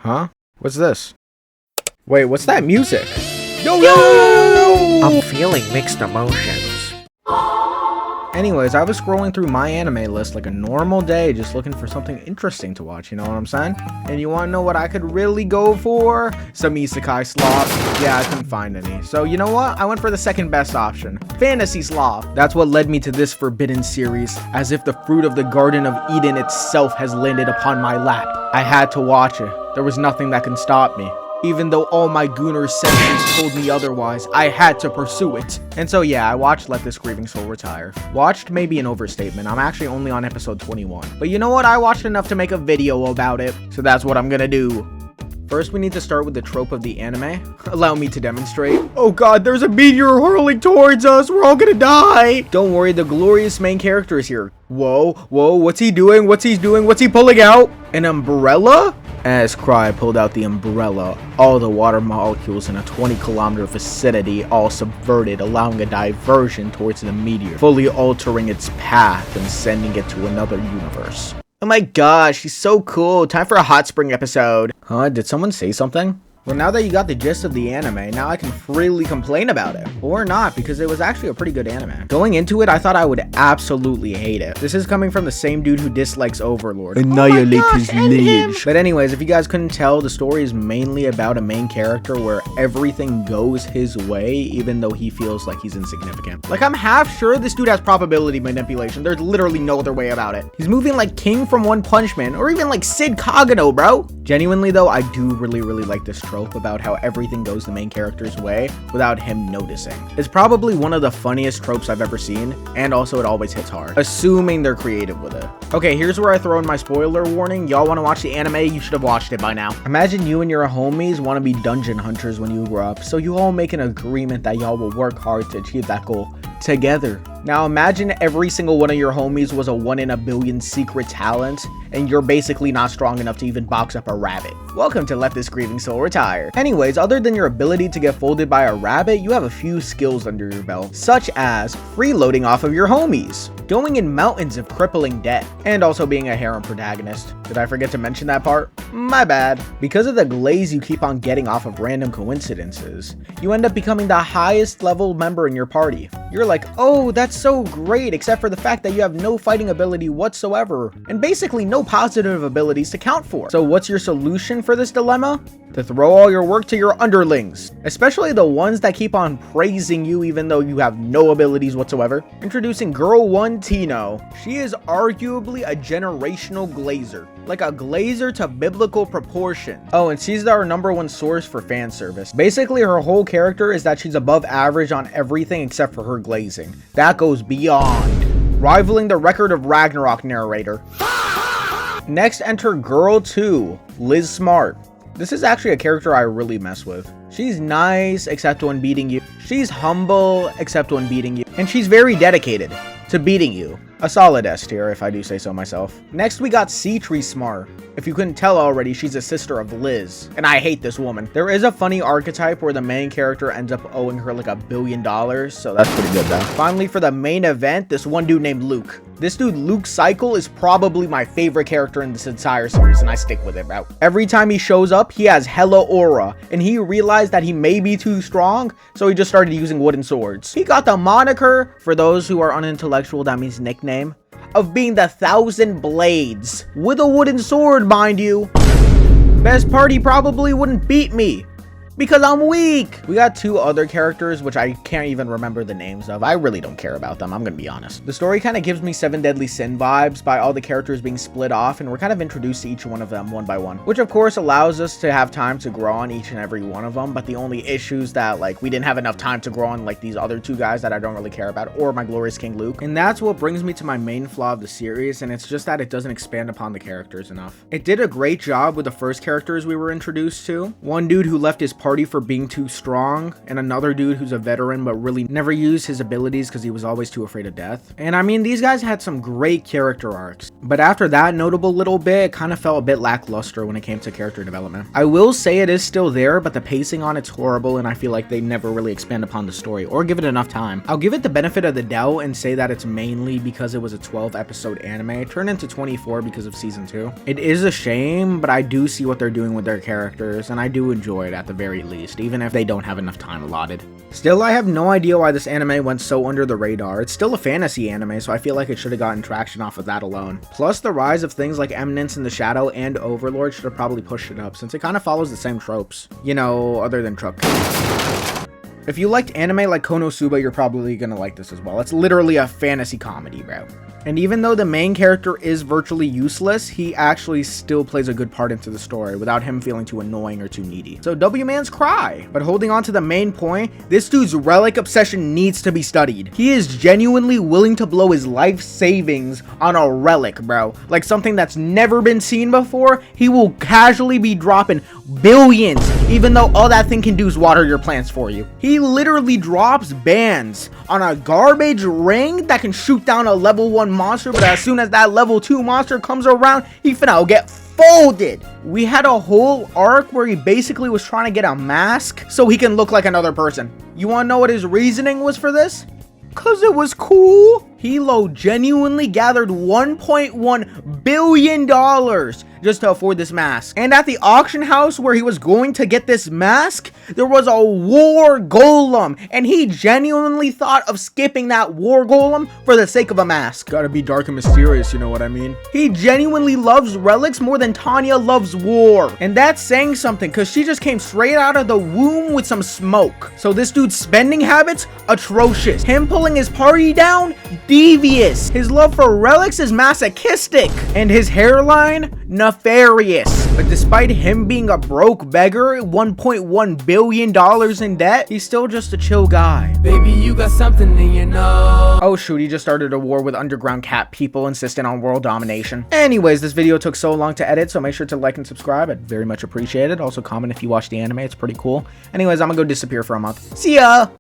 Huh? What's this? Wait, what's that music? Yo! I'm feeling mixed emotions. Anyways, I was scrolling through my anime list like a normal day, just looking for something interesting to watch, you know what I'm saying? And you wanna know what I could really go for? Some isekai slop. Yeah, I couldn't find any. So you know what? I went for the second best option. Fantasy slop. That's what led me to this forbidden series, as if the fruit of the Garden of Eden itself has landed upon my lap. I had to watch it. There was nothing that can stop me. Even though all my Gooner senses told me otherwise, I had to pursue it. And so yeah, I watched Let This Grieving Soul Retire. Watched may be an overstatement, I'm actually only on episode 21. But you know what, I watched enough to make a video about it, so that's what I'm gonna do. First, we need to start with the trope of the anime. Allow me to demonstrate. Oh god, there's a meteor hurling towards us, we're all gonna die! Don't worry, the glorious main character is here. Whoa, what's he doing? What's he pulling out? An umbrella? As Krai pulled out the umbrella, all the water molecules in a 20-kilometer vicinity all subverted, allowing a diversion towards the meteor, fully altering its path and sending it to another universe. Oh my gosh, he's so cool. Time for a hot spring episode. Huh? Did someone say something? Well, now that you got the gist of the anime, now I can freely complain about it. Or not, because it was actually a pretty good anime. Going into it, I thought I would absolutely hate it. This is coming from the same dude who dislikes Overlord. Annihilate his lineage. But anyways, if you guys couldn't tell, the story is mainly about a main character where everything goes his way, even though he feels like he's insignificant. Like, I'm half sure this dude has probability manipulation. There's literally no other way about it. He's moving like King from One Punch Man, or even like Sid Kagano, bro. Genuinely though, I do really like this trope about how everything goes the main character's way without him noticing. It's probably one of the funniest tropes I've ever seen, and also it always hits hard, assuming they're creative with it. Okay, here's where I throw in my spoiler warning. Y'all want to watch the anime? You should have watched it by now. Imagine you and your homies want to be dungeon hunters when you grow up, so you all make an agreement that y'all will work hard to achieve that goal together. Now imagine every single one of your homies was a 1 in a billion secret talent, and you're basically not strong enough to even box up a rabbit. Welcome to Let This Grieving Soul Retire. Anyways, other than your ability to get folded by a rabbit, you have a few skills under your belt, such as freeloading off of your homies, going in mountains of crippling debt, and also being a harem protagonist. Did I forget to mention that part? My bad. Because of the glaze you keep on getting off of random coincidences, you end up becoming the highest level member in your party. You're like, oh, that's so great, except for the fact that you have no fighting ability whatsoever, and basically no positive abilities to count for. So what's your solution for this dilemma? To throw all your work to your underlings, especially the ones that keep on praising you even though you have no abilities whatsoever. Introducing Girl 1 Tino. She is arguably a generational glazer, like a glazer to biblical proportion. Oh, and she's our #1 source for fan service. Basically, her whole character is that she's above average on everything except for her glazing. That goes beyond, rivaling the record of Ragnarok narrator. Next, enter Girl 2, Liz Smart. This is actually a character I really mess with. She's nice, except when beating you. She's humble, except when beating you. And she's very dedicated to beating you. A solid S tier, if I do say so myself. Next, we got Sea-Tree Smart. If you couldn't tell already, she's a sister of Liz, and I hate this woman. There is a funny archetype where the main character ends up owing her like $1 billion, so that's pretty good though. Finally, for the main event, this one dude named Luke. This dude, Luke's cycle, is probably my favorite character in this entire series, and I stick with it, bro. Every time he shows up, he has hella aura, and he realized that he may be too strong, so he just started using wooden swords. He got the moniker, for those who are unintellectual, that means nickname, of being the 1,000 Blades, with a wooden sword, mind you. Best part, he probably wouldn't beat me, because I'm weak. We got 2 other characters, which I can't even remember the names of. I really don't care about them, I'm gonna be honest. The story kind of gives me 7 Deadly Sin vibes by all the characters being split off, and we're kind of introduced to each one of them one by one, which of course allows us to have time to grow on each and every one of them. But the only issues that, like, we didn't have enough time to grow on like these other 2 guys that I don't really care about, or my glorious King Luke. And that's what brings me to my main flaw of the series, and it's just that it doesn't expand upon the characters enough. It did a great job with the first characters we were introduced to. One dude who left his party for being too strong, and another dude who's a veteran but really never used his abilities because he was always too afraid of death. And I mean, these guys had some great character arcs, but after that notable little bit, it kind of felt a bit lackluster when it came to character development. I will say it is still there, but the pacing on it's horrible, and I feel like they never really expand upon the story or give it enough time. I'll give it the benefit of the doubt and say that it's mainly because it was a 12 episode anime. It turned into 24 because of season 2. It is a shame, but I do see what they're doing with their characters, and I do enjoy it at the very least, even if they don't have enough time allotted. Still, I have no idea why this anime went so under the radar. It's still a fantasy anime, so I feel like it should have gotten traction off of that alone. Plus, the rise of things like Eminence in the Shadow and Overlord should have probably pushed it up, since it kind of follows the same tropes. You know, other than Truck. If you liked anime like Konosuba, you're probably gonna like this as well. It's literally a fantasy comedy, bro. And even though the main character is virtually useless, he actually still plays a good part into the story without him feeling too annoying or too needy. So W-Man's Krai. But holding on to the main point, this dude's relic obsession needs to be studied. He is genuinely willing to blow his life savings on a relic, bro. Like something that's never been seen before. He will casually be dropping billions, even though all that thing can do is water your plants for you. He literally drops bans on a garbage ring that can shoot down a level 1 monster, but as soon as that level 2 monster comes around, he finna get folded. We had a whole arc where he basically was trying to get a mask so he can look like another person. You wanna know what his reasoning was for this? Cause it was cool. Hilo genuinely gathered $1.1 billion just to afford this mask. And at the auction house where he was going to get this mask, there was a war golem, and he genuinely thought of skipping that war golem for the sake of a mask. Gotta be dark and mysterious, you know what I mean? He genuinely loves relics more than Tanya loves war. And that's saying something, because she just came straight out of the womb with some smoke. So this dude's spending habits, atrocious. Him pulling his party down, devious. His love for relics is masochistic. And his hairline, nefarious. But despite him being a broke beggar, $1.1 billion in debt, he's still just a chill guy. Baby, you got something in your nose. Oh shoot, he just started a war with underground cat people insisting on world domination. Anyways, this video took so long to edit, so make sure to like and subscribe. I'd very much appreciate it. Also comment if you watch the anime, it's pretty cool. Anyways, I'm gonna go disappear for a month. See ya!